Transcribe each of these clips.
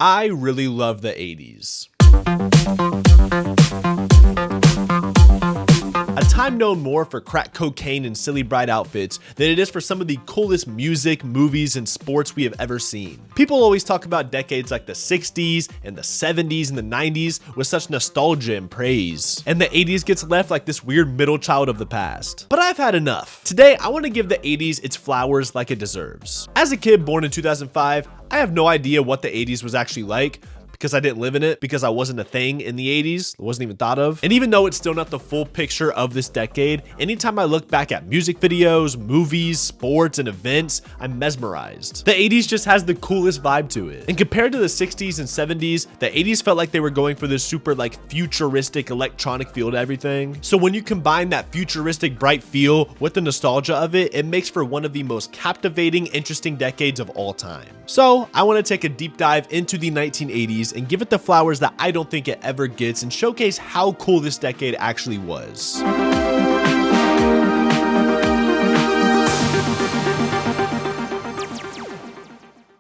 I really love the 80s. A time known more for crack cocaine and silly bright outfits than it is for some of the coolest music, movies, and sports we have ever seen. People always talk about decades like the 60s and the 70s and the 90s with such nostalgia and praise. And the 80s gets left like this weird middle child of the past. But I've had enough. Today, I want to give the 80s its flowers like it deserves. As a kid born in 2005, I have no idea what the 80s was actually like, because I didn't live in it, because I wasn't a thing in the 80s, it wasn't even thought of. And even though it's still not the full picture of this decade, anytime I look back at music videos, movies, sports, and events, I'm mesmerized. The 80s just has the coolest vibe to it. And compared to the 60s and 70s, the 80s felt like they were going for this super futuristic electronic feel to everything. So when you combine that futuristic bright feel with the nostalgia of it, it makes for one of the most captivating, interesting decades of all time. So I want to take a deep dive into the 1980s and give it the flowers that I don't think it ever gets and showcase how cool this decade actually was.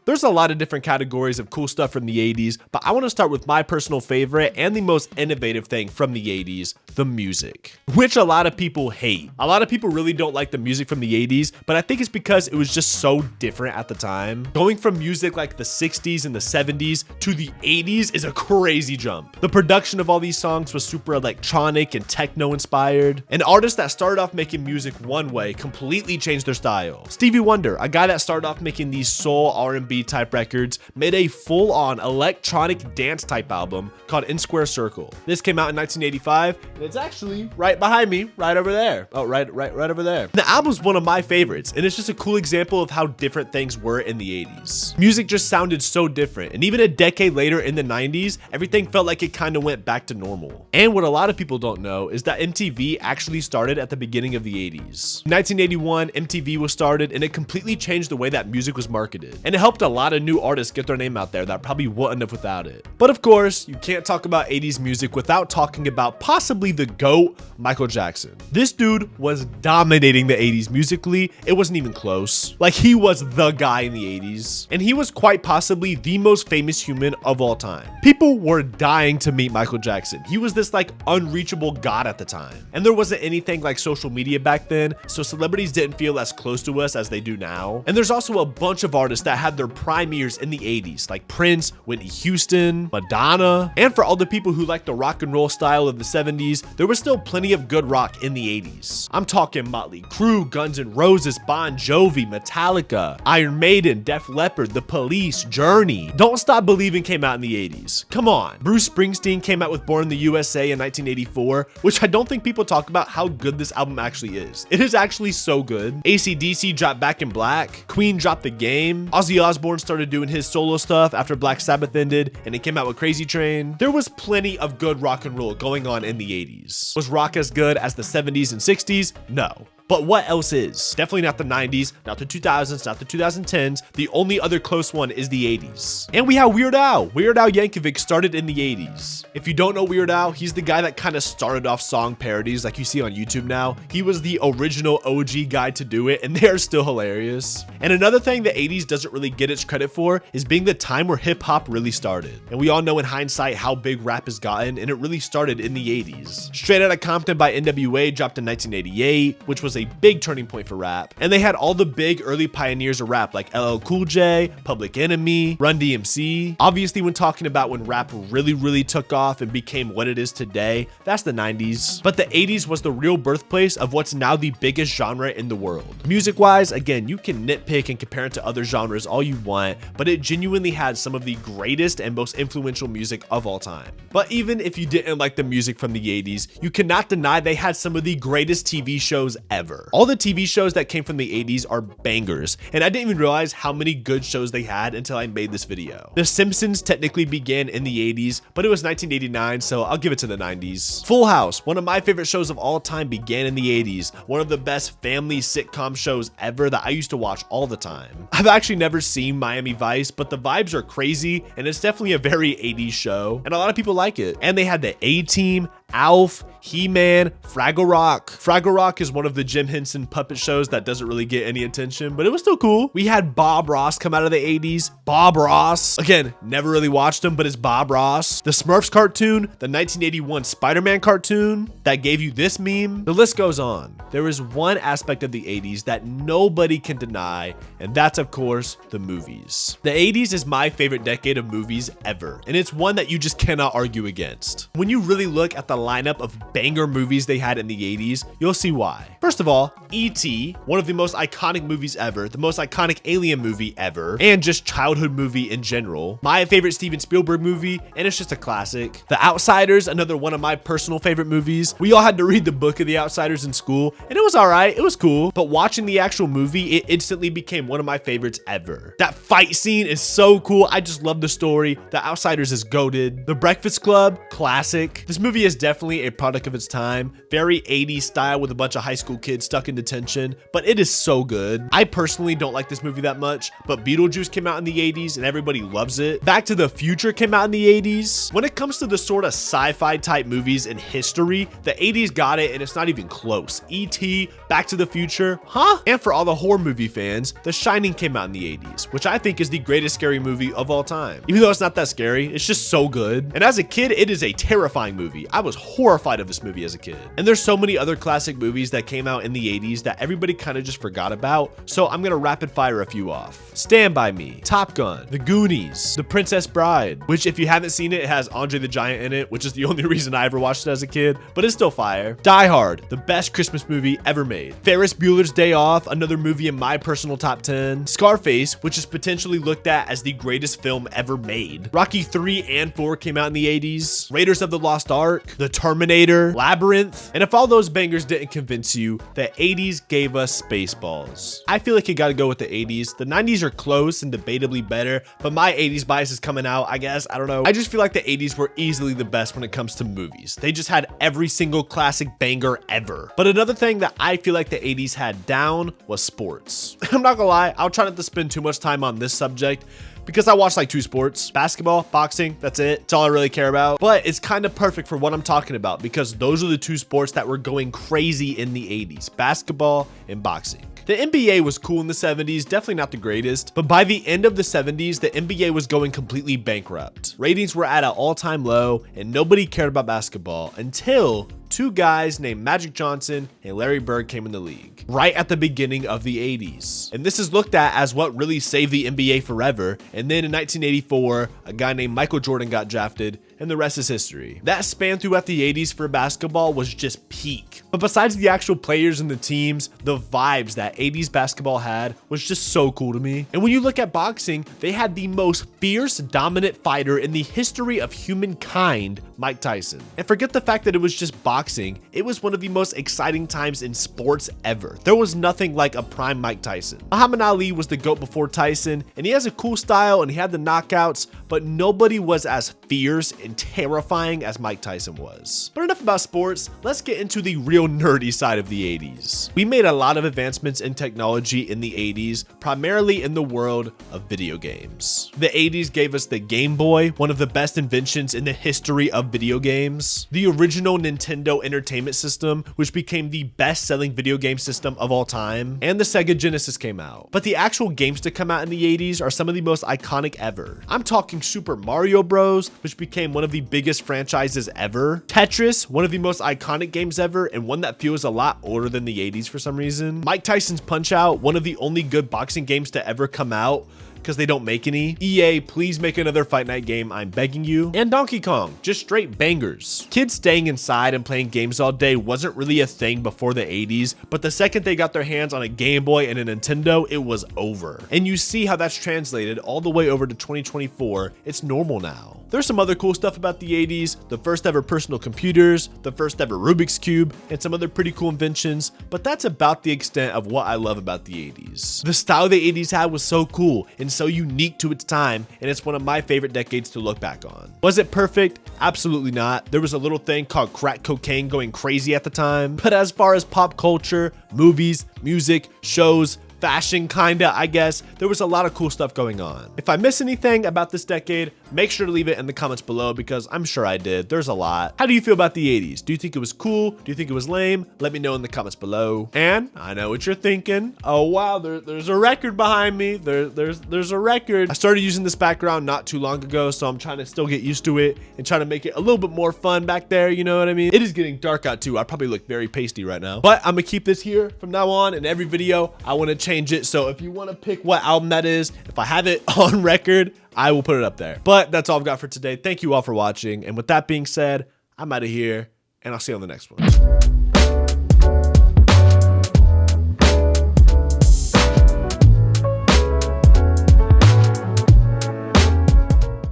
There's a lot of different categories of cool stuff from the 80s, but I want to start with my personal favorite and the most innovative thing from the 80s, the music, which a lot of people hate. A lot of people really don't like the music from the 80s, but I think it's because it was just so different at the time. Going from music like the 60s and the 70s to the 80s is a crazy jump. The production of all these songs was super electronic and techno inspired. And artists that started off making music one way completely changed their style. Stevie Wonder, a guy that started off making these soul R&B type records, made a full-on electronic dance type album called In Square Circle. This came out in 1985, and it's actually right behind me, right over there. Oh, right over there. The album's one of my favorites, and it's just a cool example of how different things were in the 80s. Music just sounded so different, and even a decade later in the 90s, everything felt like it kind of went back to normal. And what a lot of people don't know is that MTV actually started at the beginning of the 80s. In 1981, MTV was started, and it completely changed the way that music was marketed, and it helped a lot of new artists get their name out there that probably wouldn't have without it. But of course, you can't talk about 80s music without talking about possibly the GOAT, Michael Jackson. This dude was dominating the 80s musically. It wasn't even close. Like, he was the guy in the 80s, and he was quite possibly the most famous human of all time. People were dying to meet Michael Jackson. He was this unreachable god at the time, and there wasn't anything like social media back then, so celebrities didn't feel as close to us as they do now. And there's also a bunch of artists that had their prime years in the 80s, like Prince, Whitney Houston, Madonna. And for all the people who like the rock and roll style of the 70s, there was still plenty of good rock in the 80s. I'm talking Motley Crue, Guns N' Roses, Bon Jovi, Metallica, Iron Maiden, Def Leppard, The Police, Journey. Don't Stop Believing came out in the 80s. Come on. Bruce Springsteen came out with Born in the USA in 1984, which I don't think people talk about how good this album actually is. It is actually so good. AC/DC dropped Back in Black. Queen dropped The Game. Ozzy Osbourne started doing his solo stuff after Black Sabbath ended, and it came out with Crazy Train. There was plenty of good rock and roll going on in the 80s. Was rock as good as the 70s and 60s? No. But what else is? Definitely not the 90s, not the 2000s, not the 2010s. The only other close one is the 80s. And we have Weird Al. Weird Al Yankovic started in the 80s. If you don't know Weird Al, he's the guy that kind of started off song parodies like you see on YouTube now. He was the original OG guy to do it, and they are still hilarious. And another thing the 80s doesn't really get its credit for is being the time where hip hop really started. And we all know in hindsight how big rap has gotten, and it really started in the 80s. Straight Outta Compton by NWA dropped in 1988, which was a big turning point for rap. And they had all the big early pioneers of rap like LL Cool J, Public Enemy, Run DMC. Obviously, when talking about when rap really took off and became what it is today, that's the 90s. But the 80s was the real birthplace of what's now the biggest genre in the world. Music-wise, again, you can nitpick and compare it to other genres all you want, but it genuinely had some of the greatest and most influential music of all time. But even if you didn't like the music from the 80s, you cannot deny they had some of the greatest TV shows ever. All the TV shows that came from the 80s are bangers, and I didn't even realize how many good shows they had until I made this video. The Simpsons technically began in the 80s, but it was 1989, so I'll give it to the 90s. Full House, one of my favorite shows of all time, began in the 80s. One of the best family sitcom shows ever that I used to watch all the time. I've actually never seen Miami Vice, but the vibes are crazy, and it's definitely a very 80s show, and a lot of people like it. And they had the A-Team, Alf, He-Man, Fraggle Rock. Fraggle Rock is one of the Jim Henson puppet shows that doesn't really get any attention, but it was still cool. We had Bob Ross come out of the 80s. Bob Ross. Again, never really watched him, but it's Bob Ross. The Smurfs cartoon, the 1981 Spider-Man cartoon that gave you this meme. The list goes on. There is one aspect of the 80s that nobody can deny, and that's of course the movies. The 80s is my favorite decade of movies ever, and it's one that you just cannot argue against. When you really look at the lineup of banger movies they had in the 80s, you'll see why. First of all, E.T., one of the most iconic movies ever, the most iconic alien movie ever, and just childhood movie in general. My favorite Steven Spielberg movie, and it's just a classic. The Outsiders, another one of my personal favorite movies. We all had to read the book of The Outsiders in school, and it was alright, it was cool, but watching the actual movie, it instantly became one of my favorites ever. That fight scene is so cool, I just love the story. The Outsiders is goated. The Breakfast Club, classic. This movie is definitely a product of its time, very 80s style with a bunch of high school kids stuck in detention, but it is so good. I personally don't like this movie that much, but Beetlejuice came out in the 80s and everybody loves it. Back to the Future came out in the 80s. When it comes to the sort of sci-fi type movies in history, the 80s got it and it's not even close. E.T., Back to the Future, huh? And for all the horror movie fans, The Shining came out in the 80s, which I think is the greatest scary movie of all time. Even though it's not that scary, it's just so good. And as a kid, it is a terrifying movie. I was horrified of this movie as a kid. And there's so many other classic movies that came out in the 80s that everybody kind of just forgot about, so I'm gonna rapid fire a few off. Stand By Me, Top Gun, The Goonies, The Princess Bride, which if you haven't seen it, it has Andre the Giant in it, which is the only reason I ever watched it as a kid, but it's still fire. Die Hard, the best Christmas movie ever made. Ferris Bueller's Day Off, another movie in my personal top 10. Scarface, which is potentially looked at as the greatest film ever made. Rocky 3 and 4 came out in the 80s. Raiders of the Lost Ark, The Terminator, Labyrinth, and if all those bangers didn't convince you, the 80s gave us Spaceballs. I feel like you gotta go with the 80s. The 90s are close and debatably better, but my 80s bias is coming out, I guess. I don't know. I just feel like the 80s were easily the best when it comes to movies. They just had every single classic banger ever. But another thing that I feel like the 80s had down was sports. I'm not gonna lie, I'll try not to spend too much time on this subject because I watch like 2 sports, basketball, boxing, that's it. That's all I really care about. But it's kind of perfect for what I'm talking about because those are the 2 sports that were going crazy in the 80s, basketball and boxing. The NBA was cool in the 70s, definitely not the greatest, but by the end of the 70s, the NBA was going completely bankrupt. Ratings were at an all-time low, and nobody cared about basketball until 2 guys named Magic Johnson and Larry Bird came in the league right at the beginning of the 80s. And this is looked at as what really saved the NBA forever. And then in 1984, a guy named Michael Jordan got drafted, and the rest is history. That span throughout the 80s for basketball was just peak. But besides the actual players and the teams, the vibes that 80s basketball had was just so cool to me. And when you look at boxing, they had the most fierce, dominant fighter in the history of humankind, Mike Tyson. And forget the fact that it was just boxing, it was one of the most exciting times in sports ever. There was nothing like a prime Mike Tyson. Muhammad Ali was the GOAT before Tyson, and he has a cool style and he had the knockouts, but nobody was as fierce and terrifying as Mike Tyson was. But enough about sports, let's get into the real nerdy side of the 80s. We made a lot of advancements in technology in the 80s, primarily in the world of video games. The 80s gave us the Game Boy, one of the best inventions in the history of video games. The original Nintendo Entertainment System, which became the best-selling video game system of all time. And the Sega Genesis came out. But the actual games to come out in the 80s are some of the most iconic ever. I'm talking Super Mario Bros, which became one of the biggest franchises ever. Tetris, one of the most iconic games ever, and one that feels a lot older than the 80s for some reason. Mike Tyson's Punch-Out, one of the only good boxing games to ever come out, because they don't make any. EA, please make another Fight Night game, I'm begging you. And Donkey Kong, just straight bangers. Kids staying inside and playing games all day wasn't really a thing before the 80s, but the second they got their hands on a Game Boy and a Nintendo, it was over. And you see how that's translated all the way over to 2024. It's normal now. There's some other cool stuff about the 80s, the first ever personal computers, the first ever Rubik's Cube, and some other pretty cool inventions, but that's about the extent of what I love about the 80s. The style the 80s had was so cool and so unique to its time, and it's one of my favorite decades to look back on. Was it perfect? Absolutely not. There was a little thing called crack cocaine going crazy at the time, but as far as pop culture, movies, music, shows, fashion kinda, I guess, there was a lot of cool stuff going on. If I miss anything about this decade, Make sure to leave it in the comments below because I'm sure I did. There's a lot. How do you feel about the 80s? Do you think it was cool? Do you think it was lame? Let me know in the comments below. And I know what you're thinking. Oh wow, there's a record behind me. There's a record. I started using this background not too long ago, so I'm trying to still get used to it and trying to make it a little bit more fun back there. You know what I mean? It is getting dark out too. I probably look very pasty right now, but I'm gonna keep this here from now on. In every video, I want to change it. So if you want to pick what album that is, if I have it on record, I will put it up there. But that's all I've got for today. Thank you all for watching. And with that being said, I'm out of here and I'll see you on the next one.